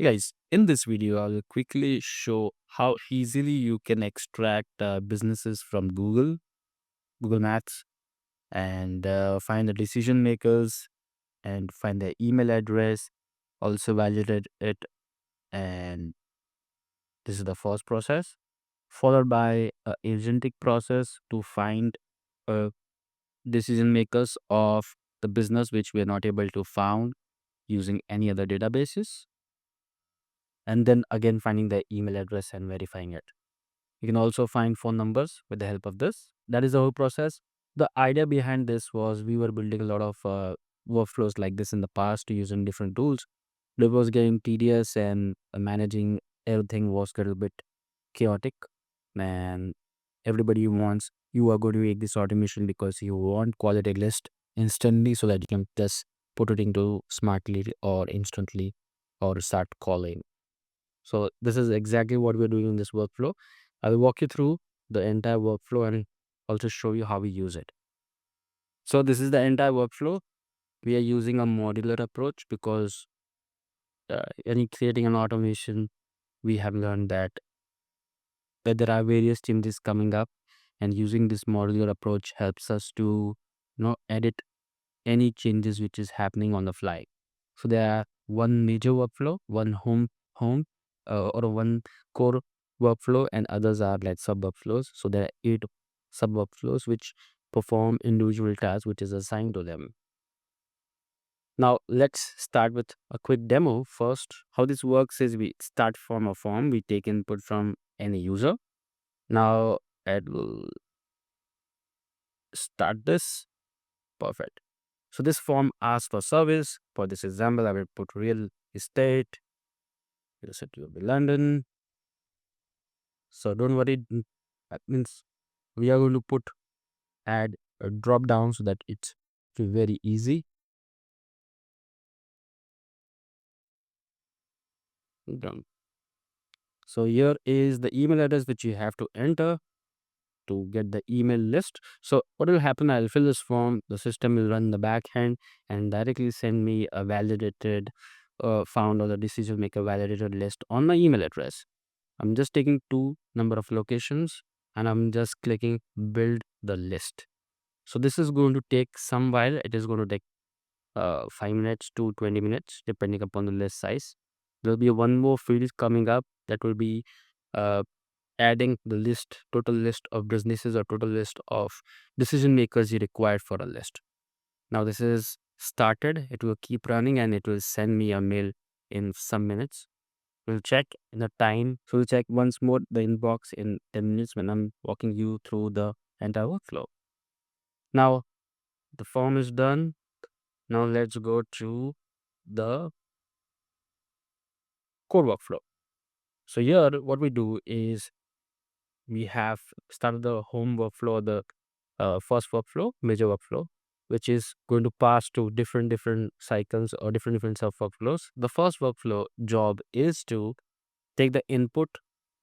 Hey guys, in this video, I'll quickly show how easily you can extract businesses from Google Maps, and find the decision makers and find their email address, also validate it. And this is the first process, followed by a agentic process to find uh, decision makers of the business which we are not able to found using any other databases. And then again, finding their email address and verifying it. You can also find phone numbers with the help of this. That is the whole process. The idea behind this was we were building a lot of workflows like this in the past using different tools. It was getting tedious, and managing everything was a little bit chaotic. And everybody wants, you are going to make this automation because you want quality list instantly so that you can just put it into smartly or instantly or start calling. So this is exactly what we're doing in this workflow. I will walk you through the entire workflow and also show you how we use it. So this is the entire workflow. We are using a modular approach because any creating an automation, we have learned that there are various changes coming up, and using this modular approach helps us to edit any changes which is happening on the fly. So there are one major workflow, one home or one core workflow, and others are like sub workflows. So there are 8 sub workflows which perform individual tasks which is assigned to them. Now let's start with a quick demo. First, how this works is we start from a form, we take input from any user. Now it will start this. Perfect. So this form asks for service. For this example, I will put real estate. Real estate will be London. So don't worry. That means we are going to add a drop down so that it's very easy. Done. So here is the email address which you have to enter to get the email list. So what will happen? I'll fill this form. The system will run the back end and directly send me a validated found or the decision maker validated list on my email address. I'm just taking 2 number of locations and I'm just clicking build the list. So this is going to take some while. It is going to take 5 minutes to 20 minutes depending upon the list size. There'll be one more field coming up that will be uh, adding the total list of businesses or total list of decision makers you required for a list. Now this is started. It will keep running and it will send me a mail in some minutes. We'll check in the time. So we'll check once more the inbox in 10 minutes when I'm walking you through the entire workflow. Now the form is done. Now let's go to the core workflow. So here what we do is we have started the home workflow, the first workflow, major workflow, which is going to pass to different cycles or different sub workflows. The first workflow job is to take the input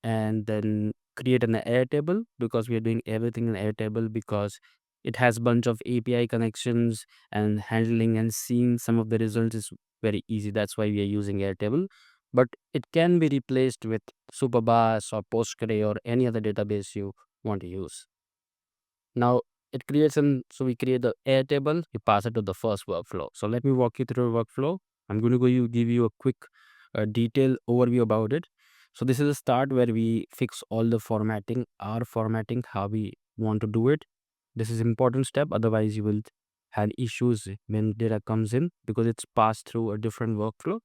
and then create an Airtable, because we are doing everything in Airtable because it has bunch of API connections, and handling and seeing some of the results is very easy. That's why we are using Airtable. But it can be replaced with Superbus or Postgre or any other database you want to use. Now it creates so we create the Airtable, we pass it to the first workflow. So let me walk you through the workflow. I'm going to give you a quick detailed overview about it. So this is a start where we fix all the formatting, our formatting, how we want to do it. This is important step. Otherwise you will have issues when data comes in because it's passed through a different workflow.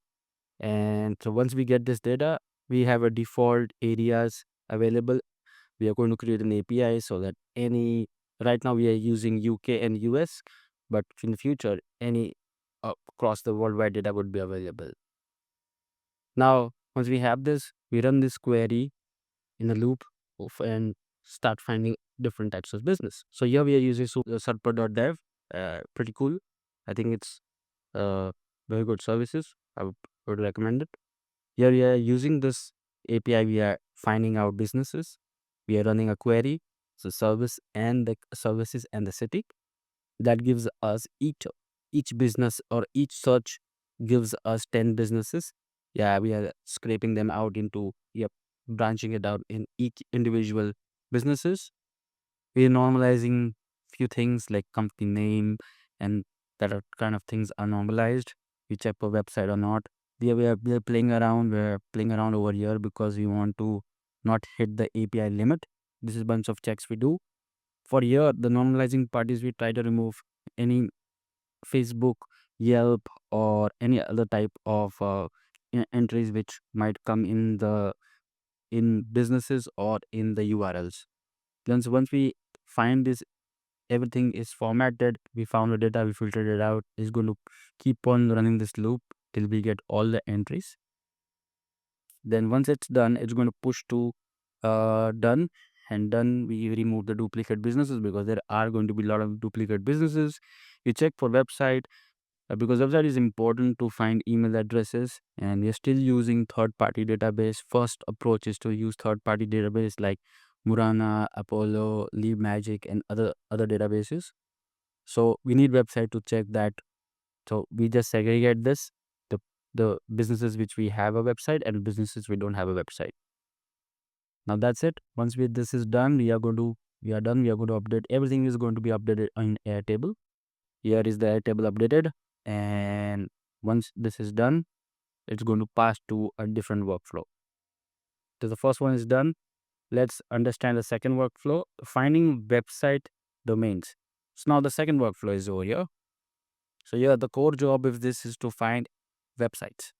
And so once we get this data, we have a default areas available. We are going to create an API so that right now we are using UK and US, but in the future, any across the worldwide data would be available. Now, once we have this, we run this query in a loop and start finding different types of business. So here we are using serper.dev, pretty cool. I think it's very good services. Would recommend it. Here we are using this API, we are finding our businesses. We are running a query, so services and the city. That gives us each business or each search gives us 10 businesses. Yeah, we are scraping them out into, yep, branching it out in each individual businesses. We're normalizing few things like company name, and that are kind of things are normalized. We check per website or not. We are playing around. We're playing around over here because we want to not hit the API limit. This is a bunch of checks we do. For here, the normalizing part is we try to remove any Facebook, Yelp, or any other type of entries which might come in the in businesses or in the URLs. Once we find this, everything is formatted, we found the data, we filtered it out, it's going to keep on running this loop till we get all the entries. Then once it's done, it's going to push to done, and done we remove the duplicate businesses because there are going to be a lot of duplicate businesses. We check for website, because website is important to find email addresses, and we are still using third-party database. First approach is to use third-party database like Murana, Apollo, Leave Magic, and other databases. So we need website to check that. So we just segregate this, the the businesses which we have a website and businesses we don't have a website. Now that's it. Once this is done, we are done. We are going to update. Everything is going to be updated in Airtable. Here is the Airtable updated, and once this is done, it's going to pass to a different workflow. So the first one is done. Let's understand the second workflow, finding website domains. So now the second workflow is over here. So yeah, the core job of this is to find websites.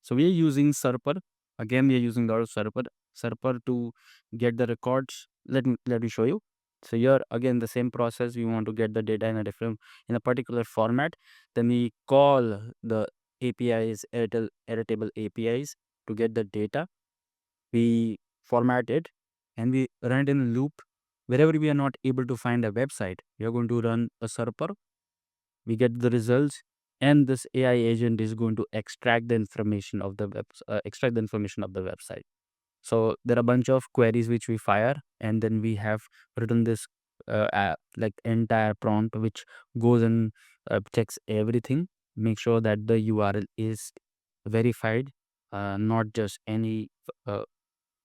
So we are using SERP. Again, we are using the SERP to get the records. Let me show you. So here again the same process. We want to get the data in a particular format. Then we call the APIs, Airtable APIs, to get the data. We format it and we run it in a loop. Wherever we are not able to find a website, we are going to run a SERP. We get the results, and this AI agent is going to extract the information of the website. So there are a bunch of queries which we fire, and then we have written this like entire prompt which goes and checks everything, make sure that the URL is verified, not just any uh,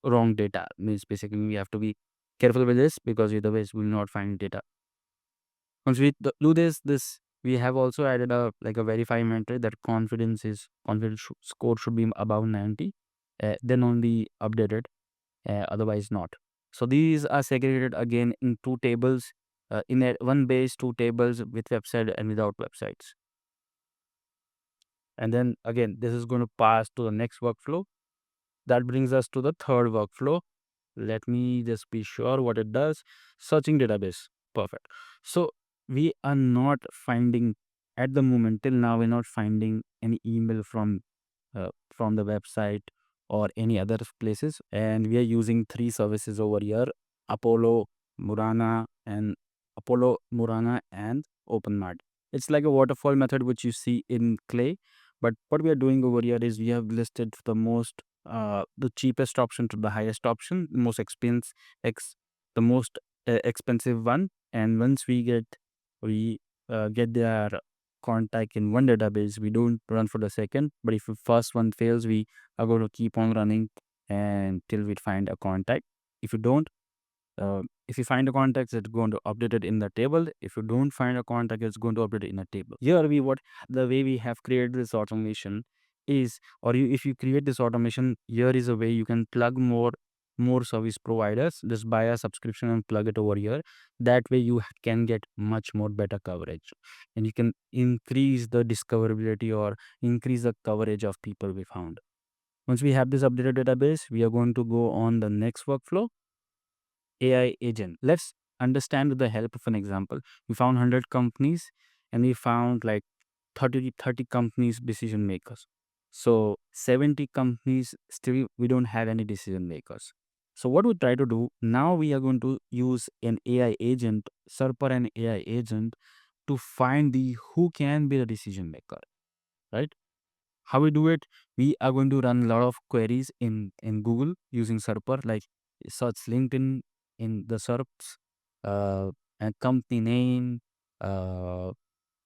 wrong data. Means basically we have to be careful with this because otherwise we will not find data. Once we do this we have also added a like a verify metric that confidence score should be above 90, then only updated, otherwise not. So these are segregated again in two tables, in a one base, two tables with website and without websites. And then again this is going to pass to the next workflow. That brings us to the third workflow. Let me just be sure what it does. Searching database. Perfect. So we are not finding at the moment, till now we're not finding any email from the website or any other places, and we are using three services over here: Apollo, Murana, and OpenMart. It's like a waterfall method which you see in Clay, but what we are doing over here is we have listed the cheapest option to the highest option, the most expensive one. And once we get their contact in one database, we don't run for the second. But if the first one fails, we are going to keep on running until we find a contact. If you don't, if you find a contact, it's going to update it in the table. If you don't find a contact, it's going to update it in a table. Here we what the way we have created this automation is, if you create this automation, here is a way you can plug more service providers. Just buy a subscription and plug it over here. That way you can get much more better coverage, and you can increase the discoverability or increase the coverage of people we found. Once we have this updated database, we are going to go on the next workflow, AI agent. Let's understand with the help of an example. We found 100 companies and we found like 30 companies decision makers. So 70 companies still we don't have any decision makers. So what we try to do now, we are going to use an AI agent, Serper and AI agent, to find the who can be the decision maker, right? How we do it? We are going to run a lot of queries in Google using Serper, like search LinkedIn in the SERPs, and company name, uh,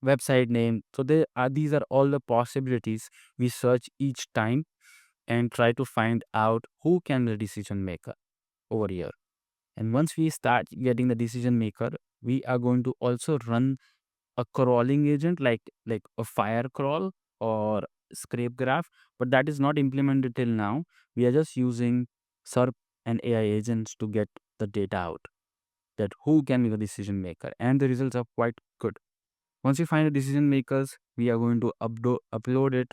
website name. So these are all the possibilities we search each time. and try to find out who can be the decision maker over here. And once we start getting the decision maker, we are going to also run a crawling agent like a fire crawl or scrape graph, but that is not implemented till now. We are just using SERP and AI agents to get the data out, that who can be the decision maker, and the results are quite good. Once we find the decision makers, we are going to upload it.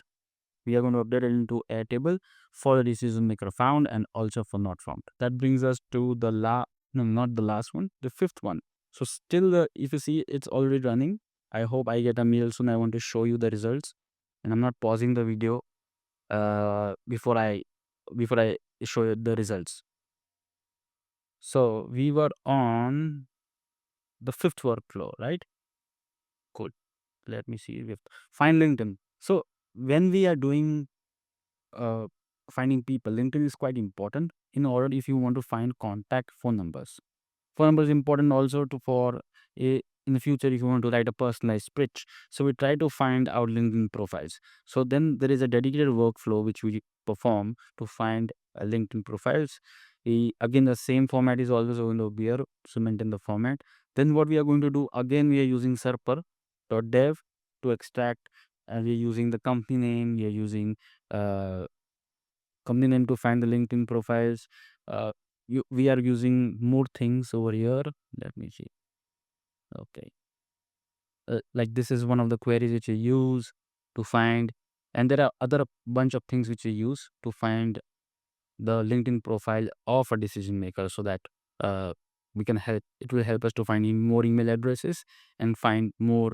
We are going to update it into Airtable for the decision maker found and also for not found. That brings us to the no, not the last one, the fifth one. So still, if you see, it's already running. I hope I get a mail soon. I want to show you the results, and I'm not pausing the video before I show you the results. So we were on the fifth workflow, right? Cool. Let me see. Find LinkedIn. So when we are doing uh, finding people, LinkedIn is quite important in order if you want to find contact phone numbers. Phone number is important also to for in the future if you want to write a personalized pitch. So we try to find our LinkedIn profiles. So then there is a dedicated workflow which we perform to find LinkedIn profiles. Again, the same format is always going to be here, so maintain the format. Then what we are going to do again, we are using serper.dev to extract, and we are using the company name. We are using uh, company name to find the LinkedIn profiles. Uh, we are using more things over here. Let me see. Okay. Like this is one of the queries which you use to find, and there are other bunch of things which you use to find the LinkedIn profile of a decision maker, so that uh, we can help. It will help us to find more email addresses and find more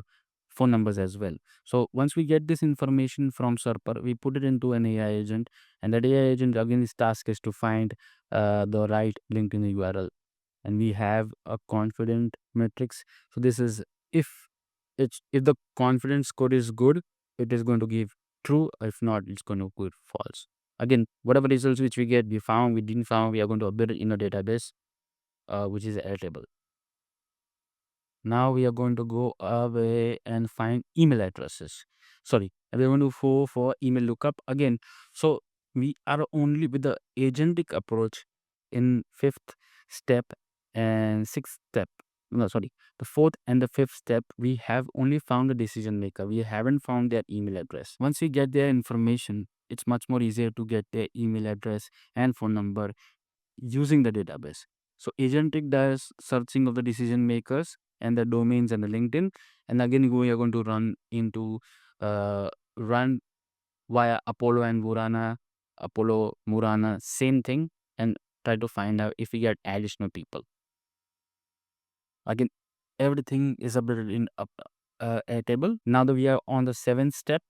phone numbers as well. So once we get this information from Serper, we put it into an AI agent, and that AI agent again, its task is to find the right LinkedIn URL, and we have a confident matrix. So this is if if the confidence score is good, it is going to give true. If not, it's going to give false. Again, whatever results which we get, we found, we didn't found, we are going to update it in a database, which is Airtable. Now we are going to go away and find email addresses. Sorry, we are going to go for email lookup again. So we are only with the agentic approach in fifth step and sixth step. No, sorry, the fourth and the fifth step, we have only found the decision maker. We haven't found their email address. Once we get their information, it's much more easier to get their email address and phone number using the database. So agentic does searching of the decision makers and the domains and the LinkedIn, and again we are going to run via Apollo and Murana, same thing, and try to find out if we get additional people. Again, everything is updated in a table. Now that we are on the seventh step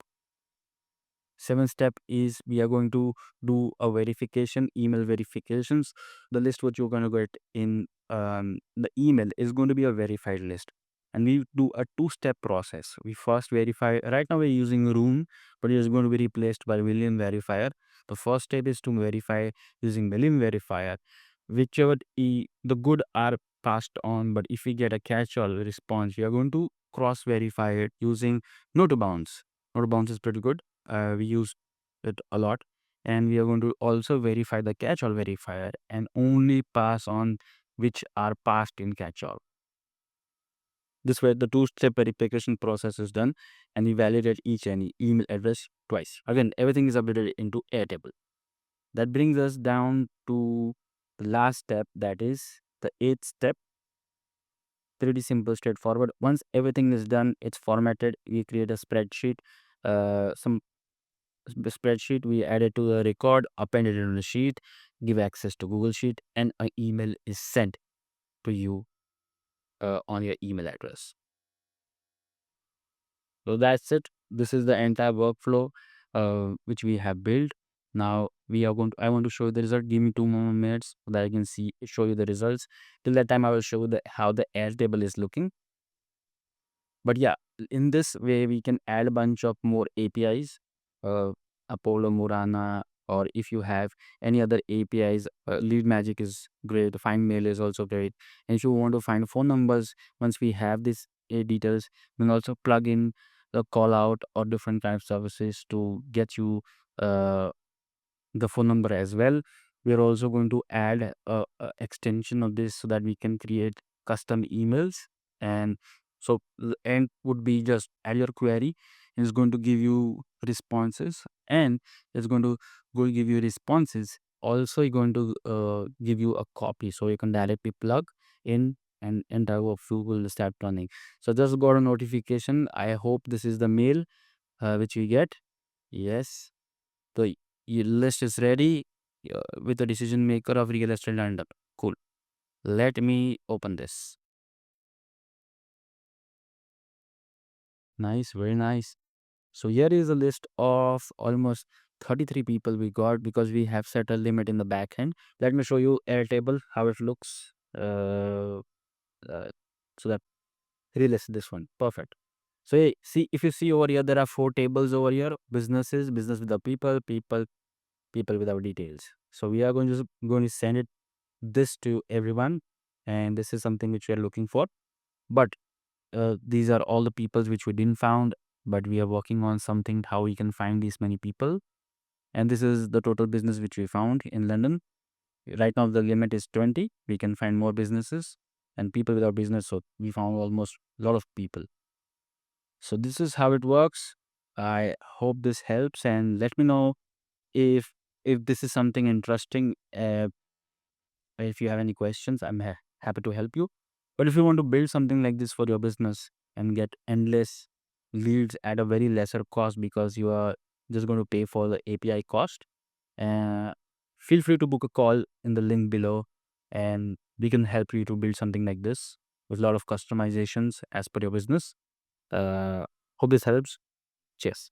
is we are going to do a verification, email verifications. The list what you're going to get in the email is going to be a verified list, and we do a two-step process. We first verify. Right now we're using Room, but it is going to be replaced by William verifier. The first step is to verify using William verifier, whichever the good are passed on, but if we get a catch-all response, we are going to cross verify it using note bounce. Note bounce is pretty good. We use it a lot, and we are going to also verify the catch-all verifier and only pass on which are passed in catch-all. This way the two-step verification process is done, and we validate each and email address twice. Again, everything is updated into Airtable. That brings us down to the last step, that is the eighth step. Pretty simple, straightforward. Once everything is done, it's formatted, we create a spreadsheet, some spreadsheet, we add it to the record, append it in the sheet, give access to Google Sheet, and an email is sent to you on your email address. So that's it. This is the entire workflow which we have built. Now I want to show you the result. Give me 2 more minutes so that I can show you the results. Till that time, I will show you how the Airtable is looking. But yeah, in this way, we can add a bunch of more APIs, uh, Apollo, Murana, or if you have any other APIs, Lead Magic is great. Find Mail is also great. And if you want to find phone numbers, once we have these details, we can also plug in the call out or different kind of services to get you uh, the phone number as well. We're also going to add a extension of this so that we can create custom emails. And so the end would be just add your query. It's going to give you responses, and it's going to give you responses. Also, it's going to give you a copy so you can directly plug in, and entire workflow will start running. So just got a notification. I hope this is the mail which we get. Yes. So your list is ready with the decision maker of real estate London. Cool. Let me open this. Nice, very nice. So here is a list of almost 33 people we got because we have set a limit in the back end. Let me show you Airtable, how it looks. So that relist this one. Perfect. So see, if you see over here, there are 4 tables over here. Businesses, business with the people, people with our details. So we are going to send it this to everyone, and this is something which we are looking for. But these are all the peoples which we didn't found, but we are working on something how we can find these many people. And this is the total business which we found in London. Right now the limit is 20. We can find more businesses and people with our business, so we found almost a lot of people. So this is how it works. I hope this helps, and let me know if this is something interesting. If you have any questions, I'm happy to help you. But if you want to build something like this for your business and get endless leads at a very lesser cost because you are just going to pay for the API cost, uh, feel free to book a call in the link below, and we can help you to build something like this with a lot of customizations as per your business. Uh, Hope this helps. Cheers.